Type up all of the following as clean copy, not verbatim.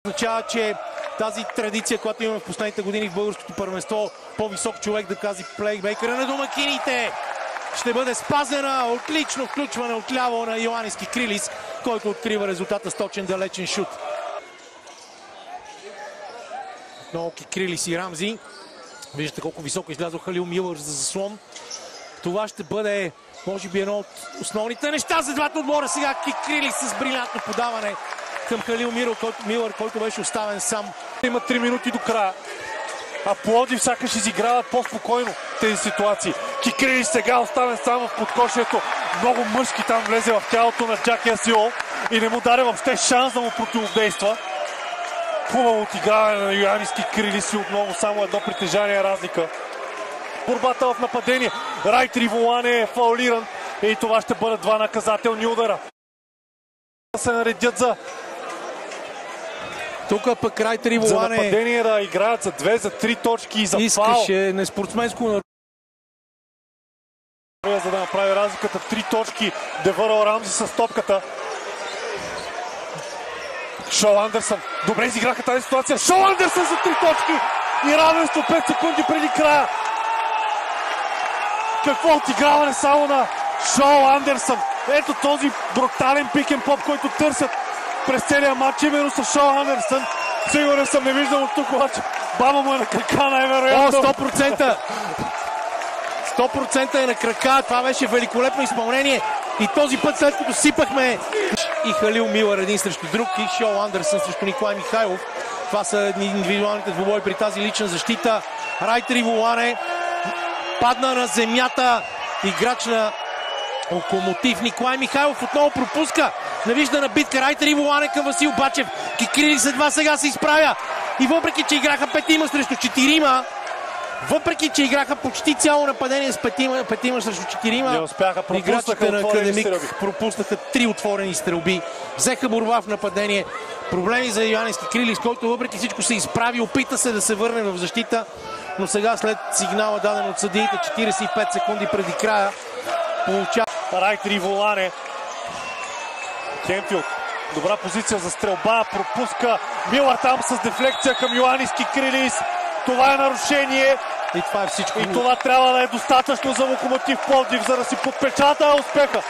Означава, че тази традиция, която имаме в последните години в българското първенство, по-висок човек да кази плеймейкъра на домакините, ще бъде спазена. Отлично включване отляво на Йоанис Кикрилис, който открива резултата с точен далечен шут. Отново Кикрилис и Рамзи. Виждате колко високо излязо Халил Милър за заслон. Това ще бъде, може би, едно от основните неща за двата отбора. Сега Кикрилис с брилянтно подаване към Халил Милър, който беше оставен сам. Има 3 минути до края. А Пловдив сякаш изиграват по-спокойно тези ситуации. Кикрилис сега оставен сам в подкошието. Много мъжки там влезе в тялото на Джаки Асиол и не му даде въобще шанс да му противодейства. Хубаво отиграване на Йоанис Кикрилис и отново само едно притежание разлика. Борбата в нападение. Райтер Иволане е фаулиран и това ще бъдат два наказателни удара. Се наредят за тук пък Райтер Иволане за нападение да играят за 2, за 3 точки и за фаул. Искаше неспортсменско за да направи разликата. 3 точки. Девърл Рамзи с топката. Шоу Андерсън. Добре изиграха тази ситуация. Шоу Андерсън за 3 точки и равенство 5 секунди преди края. Какво отиграване само на Шоу Андерсън. Ето този брутален пикен поп, който търсят през целия матч, именно с Шоу Андерсън. Сигурен съм, не виждам от тук, обаче баба му е на крака най-вероятно. 100%! 100% е на крака. Това беше великолепно изпълнение. И този път, след като сипахме и Халил Милър един срещу друг, и Шоу Андерсън срещу Николай Михайлов. Това са индивидуалните двубои при тази лична защита. Райтер Иволане падна на земята. Играч на Локомотив. Николай Михайлов отново пропуска. Навиждана битка. Райтер Иволане към Васил Бачев. Кикрилис едва сега се изправя. И въпреки, че играха 5 срещу 4, въпреки, че играха почти цяло нападение с 5 срещу 4, не успяха, играчите на Академик пропуснаха 3 отворени стрелби. Взеха борба в нападение. Проблеми за Йоанис Кикрилис, който въпреки всичко се изправи, опита се да се върне в защита, но сега след сигнала даден от съдиите 45 секунди преди края получава Райтер Иволане. Кемфилд. Добра позиция за стрелба. Пропуска Милър там с дефлекция към Йоанис Кикрилис. Това е нарушение. И това е всичко. И това трябва да е достатъчно за Локомотив Пловдив, за да си подпечата успеха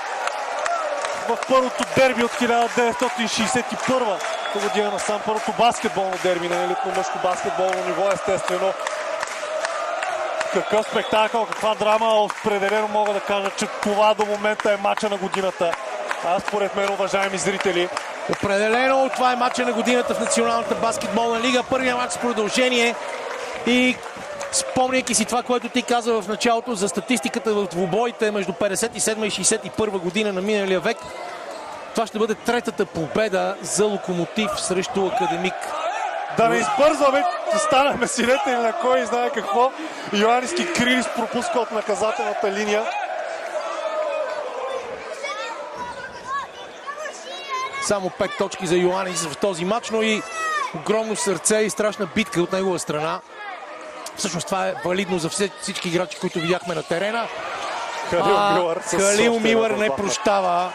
в първото дерби от 1961 година насам. Първото баскетболно дерби на елитно мъжко баскетболно ниво, естествено. Какъв спектакъл, каква драма. Определено мога да кажа, че това до момента е мача на годината. Според мен, уважаеми зрители. Определено това е мача на годината в Националната баскетболна лига. Първият мач с продължение. И спомняйки си това, което ти каза в началото за статистиката в двубоите между 57 и 61 година на миналия век, това ще бъде третата победа за Локомотив срещу Академик. Да не избързваме, станахме свидетели на кой знае какво. Йоанис Кикрилис пропуска от наказателната линия. Само 5 точки за Йоанис в този матч, но и огромно сърце и страшна битка от негова страна. Всъщност това е валидно за всички играчи, които видяхме на терена. Халил Милър не прощава.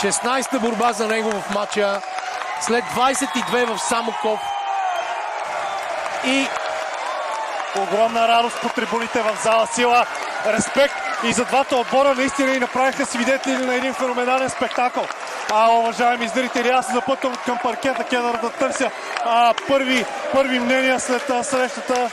Шестнайста борба за него в матча. След 22 в Самоков. И огромна радост по трибуните в зала Сила. Респект и за двата отбора. Наистина и направиха свидетели на един феноменален спектакъл. Уважаеми зрители, аз се запътвам към паркета Кедър да търся първи мнения след срещата.